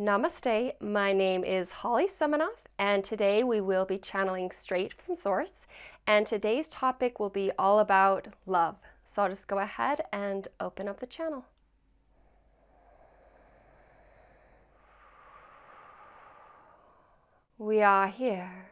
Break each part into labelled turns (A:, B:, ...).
A: Namaste, my name is Holly Semenoff, and today we will be channeling straight from Source, and today's topic will be all about love. So I'll just go ahead and open up the channel. We are here,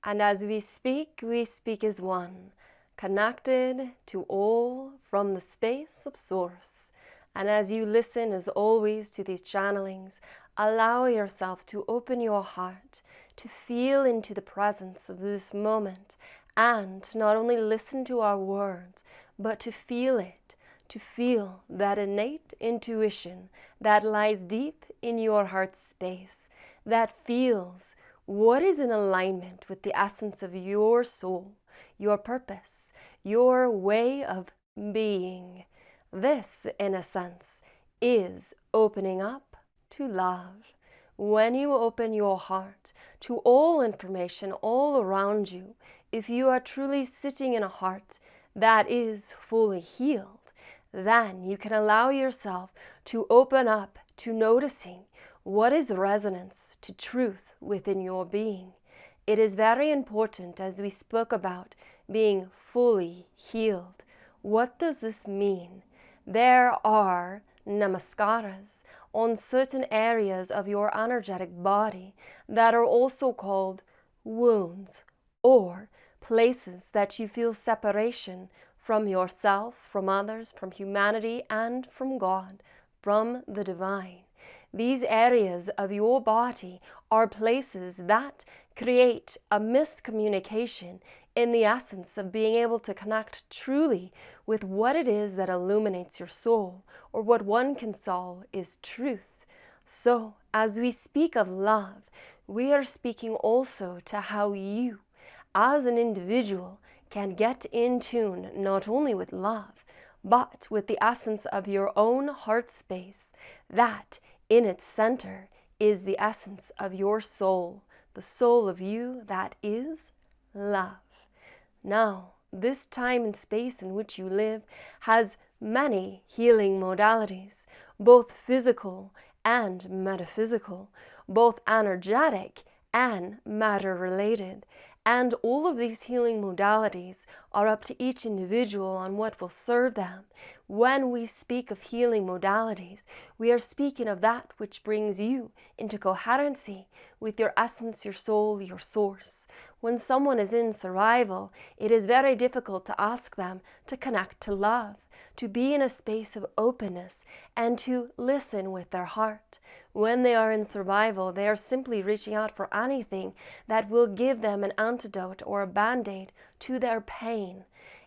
A: and as we speak as one, connected to all from the space of Source. And as you listen, as always, to these channelings, allow yourself to open your heart, to feel into the presence of this moment, and to not only listen to our words, but to feel it, to feel that innate intuition that lies deep in your heart space, that feels what is in alignment with the essence of your soul, your purpose, your way of being. This, in a sense, is opening up to love. When you open your heart to all information all around you, if you are truly sitting in a heart that is fully healed, then you can allow yourself to open up to noticing what is resonance to truth within your being. It is very important, as we spoke about being fully healed. What does this mean? There are namaskaras on certain areas of your energetic body that are also called wounds, or places that you feel separation from yourself, from others, from humanity, and from God, from the divine. These areas of your body are places that create a miscommunication in the essence of being able to connect truly with what it is that illuminates your soul, or what one can call is truth. So, as we speak of love, we are speaking also to how you, as an individual, can get in tune not only with love, but with the essence of your own heart space, that in its center is the essence of your soul, the soul of you that is love. Now, this time and space in which you live has many healing modalities, both physical and metaphysical, both energetic and matter-related. And all of these healing modalities are up to each individual on what will serve them. When we speak of healing modalities, we are speaking of that which brings you into coherency with your essence, your soul, your source. When someone is in survival, it is very difficult to ask them to connect to love, to be in a space of openness, and to listen with their heart. When they are in survival, they are simply reaching out for anything that will give them an antidote or a band-aid to their pain.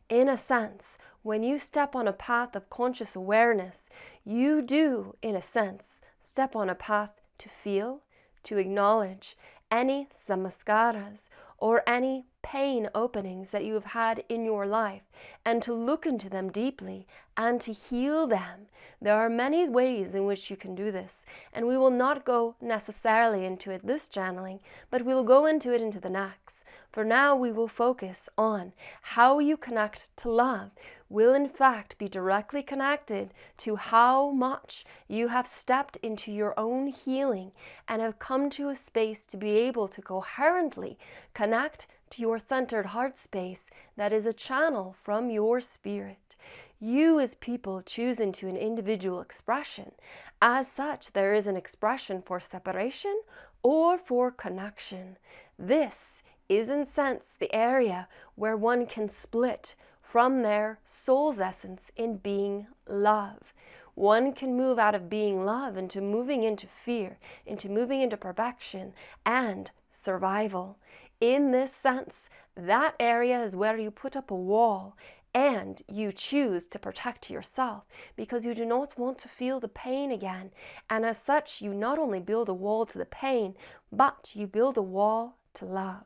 A: In a sense, when you step on a path of conscious awareness, you do, in a sense, step on a path to feel, to acknowledge any samskaras or any pain openings that you have had in your life, and to look into them deeply and to heal them. There are many ways in which you can do this, and we will not go necessarily into it this channeling, but we'll go into it into the next. For now, we will focus on how you connect to love will in fact be directly connected to how much you have stepped into your own healing and have come to a space to be able to coherently connect to your centered heart space that is a channel from your spirit. You as people choose into an individual expression. As such, there is an expression for separation or for connection. This is in sense the area where one can split from their soul's essence in being love. One can move out of being love into moving into fear, into moving into perfection and survival. In this sense, that area is where you put up a wall and you choose to protect yourself because you do not want to feel the pain again. And as such, you not only build a wall to the pain, but you build a wall to love.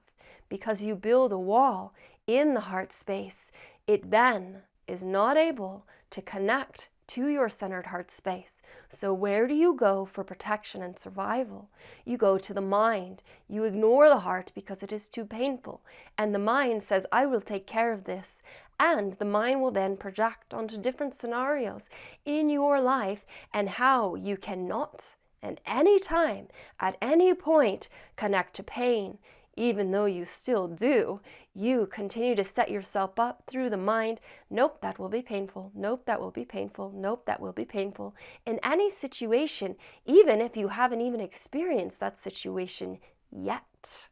A: Because you build a wall in the heart space, it then is not able to connect to your centered heart space. So where do you go for protection and survival? You go to the mind. You ignore the heart because it is too painful. And the mind says, I will take care of this. And the mind will then project onto different scenarios in your life and how you cannot and any time, at any point, connect to pain, even though you still do, you continue to set yourself up through the mind. Nope, that will be painful. Nope, that will be painful. Nope, that will be painful. In any situation, even if you haven't even experienced that situation yet.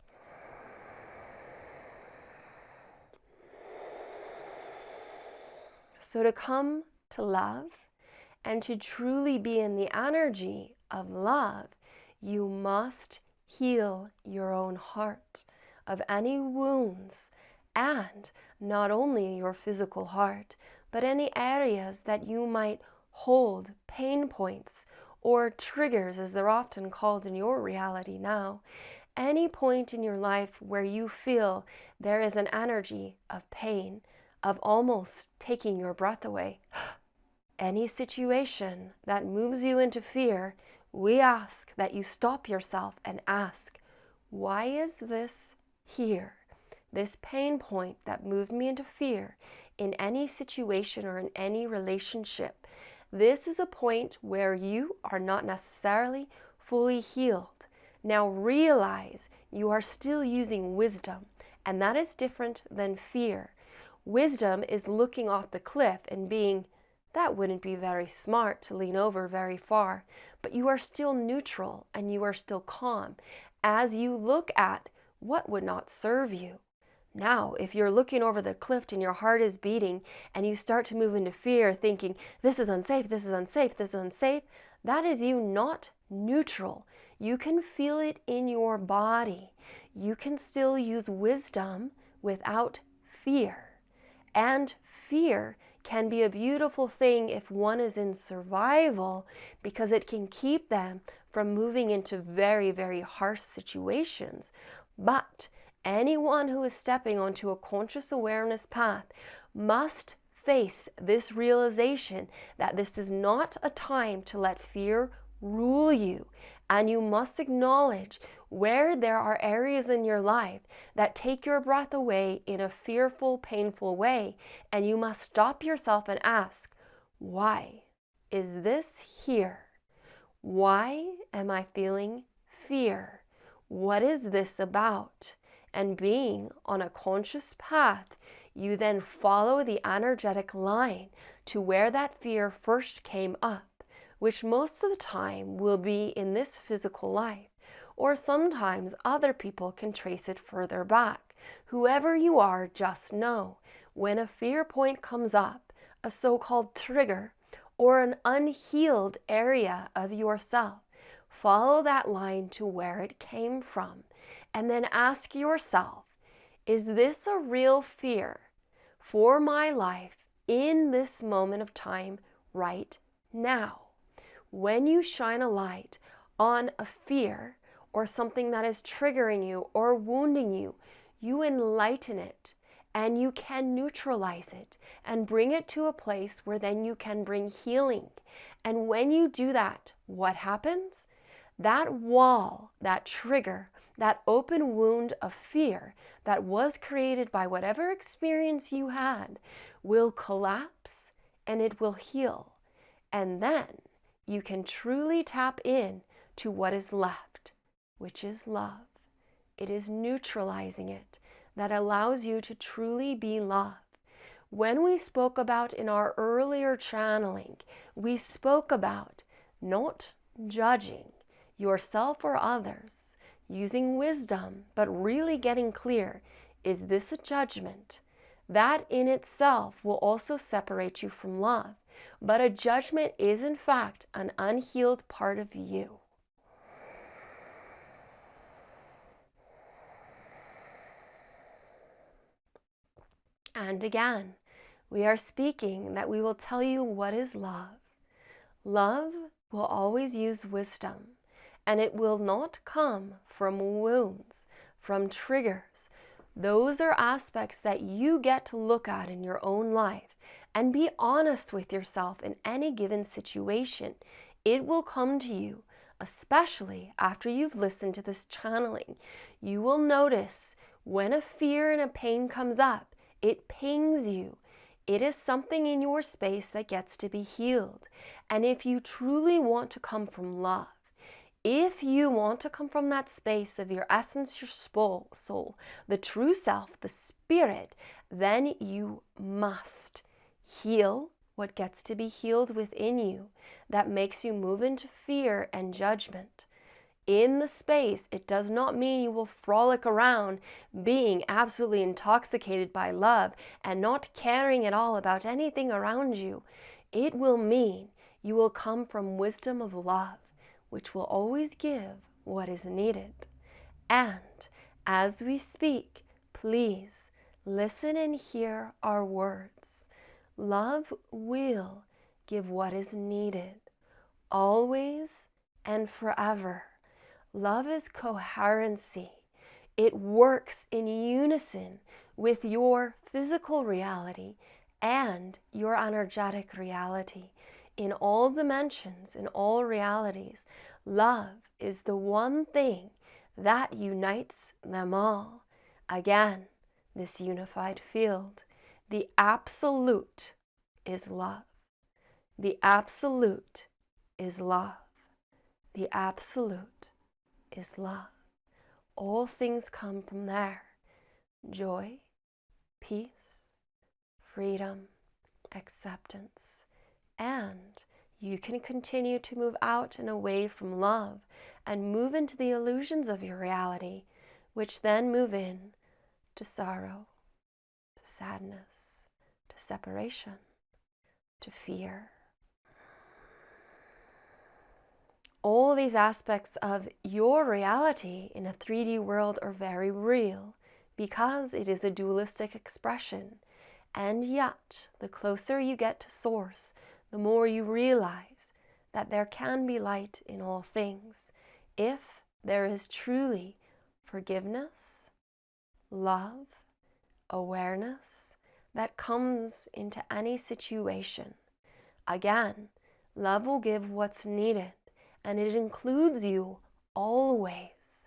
A: So to come to love and to truly be in the energy of love, you must heal your own heart of any wounds, and not only your physical heart, but any areas that you might hold pain points or triggers, as they're often called in your reality now. Any point in your life where you feel there is an energy of pain, of almost taking your breath away. Any situation that moves you into fear, we ask that you stop yourself and ask, why is this here? This pain point that moved me into fear in any situation or in any relationship. This is a point where you are not necessarily fully healed. Now realize you are still using wisdom, and that is different than fear. Wisdom is looking off the cliff and being, that wouldn't be very smart to lean over very far, but you are still neutral and you are still calm as you look at what would not serve you. Now, if you're looking over the cliff and your heart is beating and you start to move into fear thinking, this is unsafe, this is unsafe, this is unsafe, that is you not neutral. You can feel it in your body. You can still use wisdom without fear. And fear can be a beautiful thing if one is in survival, because it can keep them from moving into very, very harsh situations. But anyone who is stepping onto a conscious awareness path must face this realization that this is not a time to let fear rule you. And you must acknowledge where there are areas in your life that take your breath away in a fearful, painful way. And you must stop yourself and ask, why is this here? Why am I feeling fear? What is this about? And being on a conscious path, you then follow the energetic line to where that fear first came up, which most of the time will be in this physical life, or sometimes other people can trace it further back. Whoever you are, just know when a fear point comes up, a so-called trigger, or an unhealed area of yourself, follow that line to where it came from, and then ask yourself, is this a real fear for my life in this moment of time right now? When you shine a light on a fear or something that is triggering you or wounding you, you enlighten it and you can neutralize it and bring it to a place where then you can bring healing. And when you do that, what happens? That wall, that trigger, that open wound of fear that was created by whatever experience you had will collapse and it will heal. And then you can truly tap in to what is left, which is love. It is neutralizing it that allows you to truly be love. When we spoke about in our earlier channeling, we spoke about not judging yourself or others, using wisdom, but really getting clear, is this a judgment? That in itself will also separate you from love. But a judgment is in fact an unhealed part of you. And again, we are speaking that we will tell you what is love. Love will always use wisdom, and it will not come from wounds, from triggers. Those are aspects that you get to look at in your own life and be honest with yourself in any given situation. It will come to you, especially after you've listened to this channeling. You will notice when a fear and a pain comes up, it pings you. It is something in your space that gets to be healed. And if you truly want to come from love, If you want to come from that space of your essence, your soul, the true self, the spirit, then you must heal what gets to be healed within you that makes you move into fear and judgment. In the space, it does not mean you will frolic around being absolutely intoxicated by love and not caring at all about anything around you. It will mean you will come from wisdom of love, which will always give what is needed. And as we speak, please listen and hear our words. Love will give what is needed, always and forever. Love is coherency. It works in unison with your physical reality and your energetic reality. In all dimensions, in all realities, love is the one thing that unites them all. Again, this unified field. The absolute is love. The absolute is love. The absolute is love. All things come from there. Joy, peace, freedom, acceptance. And you can continue to move out and away from love and move into the illusions of your reality, which then move in to sorrow, to sadness, to separation, to fear. All these aspects of your reality in a 3D world are very real because it is a dualistic expression. And yet, the closer you get to Source, the more you realize that there can be light in all things if there is truly forgiveness, love, awareness that comes into any situation. Again, love will give what's needed, and it includes you always.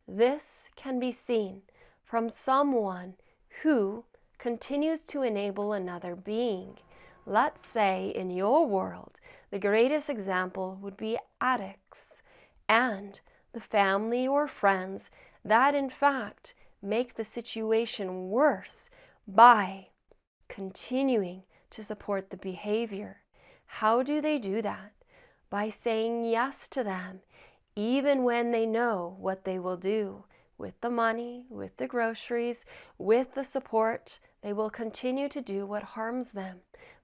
A: This can be seen from someone who continues to enable another being. Let's say in your world, the greatest example would be addicts and the family or friends that in fact make the situation worse by continuing to support the behavior. How do they do that? By saying yes to them, even when they know what they will do with the money, with the groceries, with the support. They will continue to do what harms them.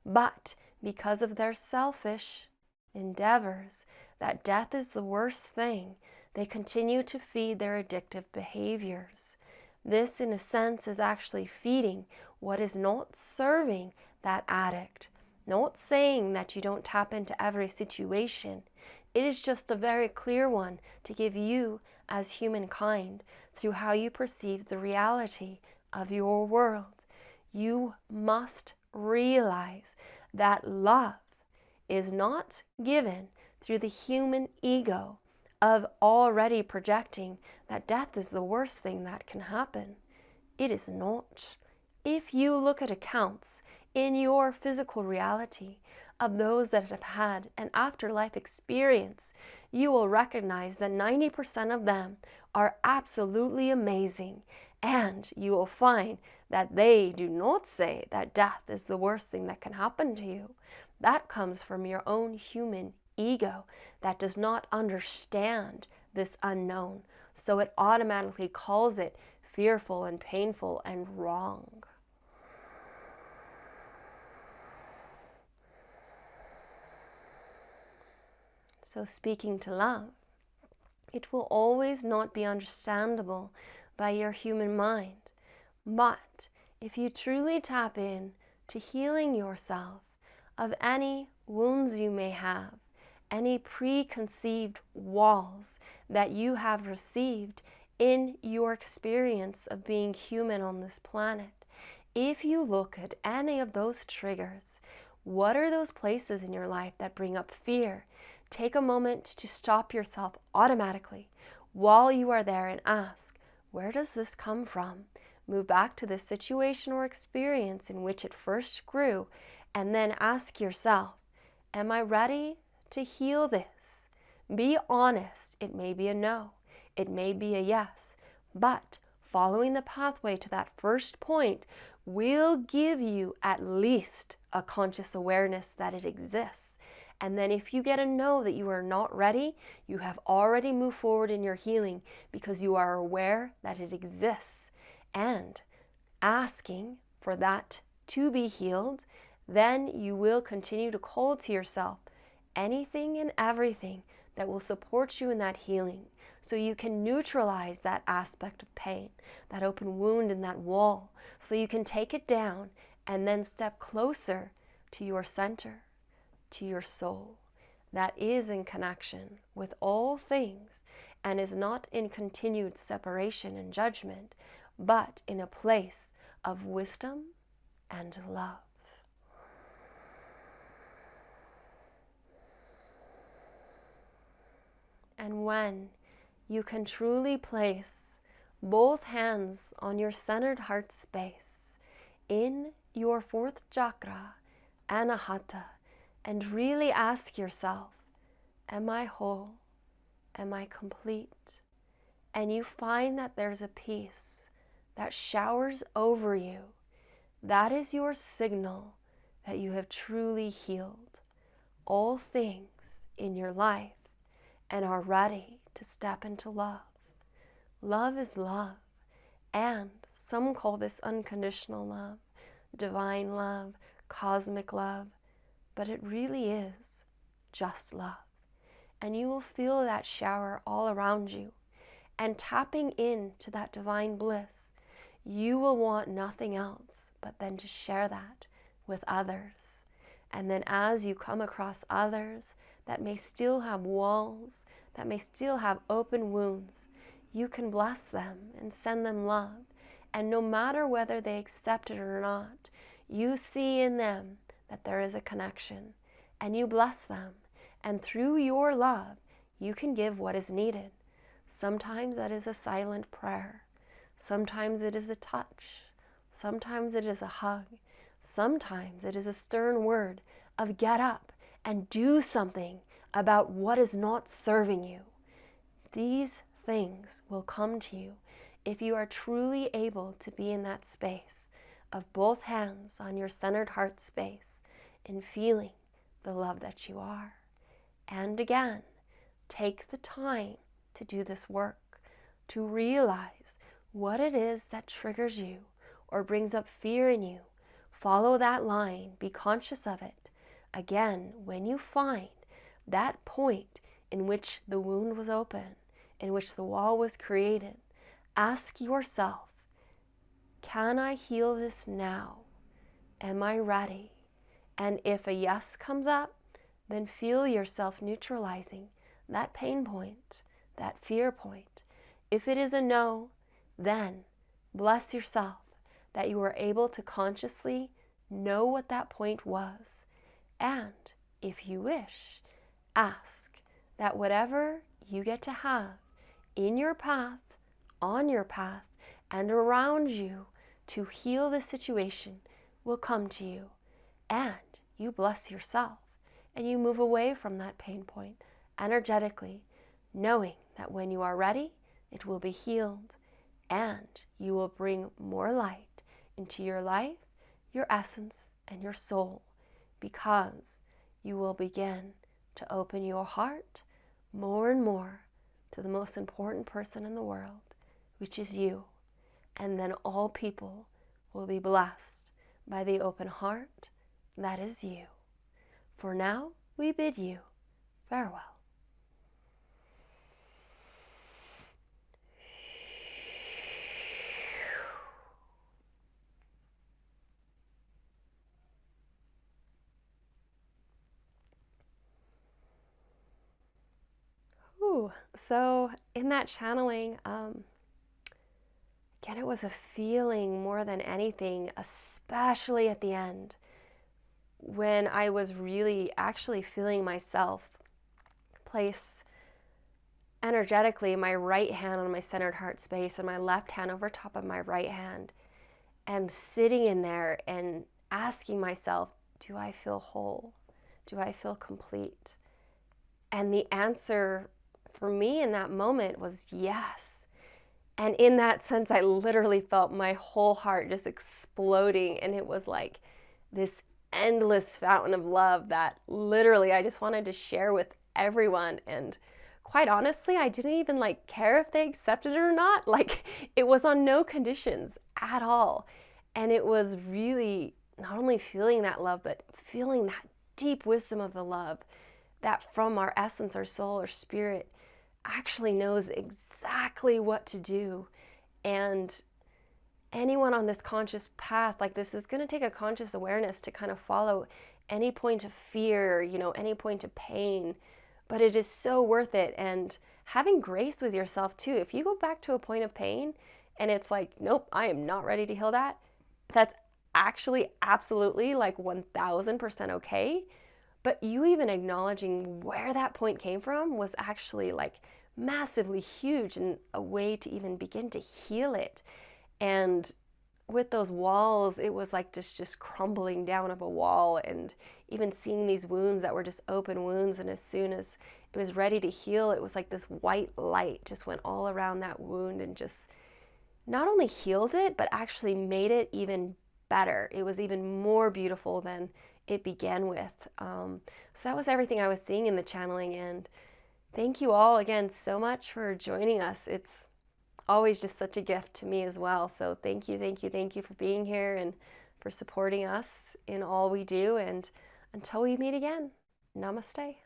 A: But because of their selfish endeavors, that death is the worst thing, they continue to feed their addictive behaviors. This, in a sense, is actually feeding what is not serving that addict. Not saying that you don't tap into every situation. It is just a very clear one to give you as humankind through how you perceive the reality of your world. You must realize that love is not given through the human ego of already projecting that death is the worst thing that can happen. It is not. If you look at accounts in your physical reality of those that have had an afterlife experience, you will recognize that 90% of them are absolutely amazing, and you will find that they do not say that death is the worst thing that can happen to you. That comes from your own human ego that does not understand this unknown, so it automatically calls it fearful and painful and wrong. So speaking to love, it will always not be understandable by your human mind. But if you truly tap in to healing yourself of any wounds you may have, any preconceived walls that you have received in your experience of being human on this planet, if you look at any of those triggers, what are those places in your life that bring up fear? Take a moment to stop yourself automatically while you are there and ask, where does this come from? Move back to the situation or experience in which it first grew, and then ask yourself, am I ready to heal this? Be honest. It may be a no. It may be a yes. But following the pathway to that first point will give you at least a conscious awareness that it exists. And then if you get a no that you are not ready, you have already moved forward in your healing because you are aware that it exists. And asking for that to be healed, then you will continue to call to yourself anything and everything that will support you in that healing, so you can neutralize that aspect of pain, that open wound in that wall, so you can take it down and then step closer to your center, to your soul, that is in connection with all things and is not in continued separation and judgment, but in a place of wisdom and love. And when you can truly place both hands on your centered heart space in your fourth chakra, Anahata, and really ask yourself, am I whole? Am I complete? And you find that there's a peace that showers over you. That is your signal that you have truly healed all things in your life and are ready to step into love. Love is love, and some call this unconditional love, divine love, cosmic love, but it really is just love. And you will feel that shower all around you. And tapping into that divine bliss, you will want nothing else but then to share that with others. And then as you come across others that may still have walls, that may still have open wounds, you can bless them and send them love. And no matter whether they accept it or not, you see in them that there is a connection, and you bless them. And through your love, you can give what is needed. Sometimes that is a silent prayer. Sometimes it is a touch. Sometimes it is a hug. Sometimes it is a stern word of get up and do something about what is not serving you. These things will come to you if you are truly able to be in that space of both hands on your centered heart space and feeling the love that you are. And again, take the time to do this work, to realize what it is that triggers you or brings up fear in you. Follow that line, be conscious of it. Again, when you find that point in which the wound was open, in which the wall was created, ask yourself, can I heal this now? Am I ready? And if a yes comes up, then feel yourself neutralizing that pain point, that fear point. If it is a no, then bless yourself that you were able to consciously know what that point was. And if you wish, ask that whatever you get to have in your path, on your path, and around you to heal the situation will come to you. And you bless yourself and you move away from that pain point energetically, knowing that when you are ready, it will be healed and you will bring more light into your life, your essence, and your soul, because you will begin to open your heart more and more to the most important person in the world, which is you. And then all people will be blessed by the open heart that is you. For now, we bid you farewell. So in that channeling, again, it was a feeling more than anything, especially at the end, when I was really actually feeling myself place energetically my right hand on my centered heart space and my left hand over top of my right hand, and sitting in there and asking myself, do I feel whole? Do I feel complete? And the answer for me in that moment was yes. And in that sense, I literally felt my whole heart just exploding. And it was like this endless fountain of love that literally I just wanted to share with everyone. And quite honestly, I didn't even like care if they accepted it or not. Like, it was on no conditions at all. And it was really not only feeling that love, but feeling that deep wisdom of the love that from our essence, our soul, our spirit actually knows exactly what to do. And anyone on this conscious path, like, this is going to take a conscious awareness to kind of follow any point of fear, any point of pain, but it is so worth it. And having grace with yourself too. If you go back to a point of pain and it's like, nope, I am not ready to heal that, that's actually absolutely like 1000% okay. But you even acknowledging where that point came from was actually like massively huge and a way to even begin to heal it. And with those walls, it was like just crumbling down of a wall, and even seeing these wounds that were just open wounds. And as soon as it was ready to heal, it was like this white light just went all around that wound and just not only healed it, but actually made it even better. It was even more beautiful than it began with. So that was everything I was seeing in the channeling. And thank you all again so much for joining us. It's always just such a gift to me as well. So thank you, thank you, thank you for being here and for supporting us in all we do. And until we meet again, namaste.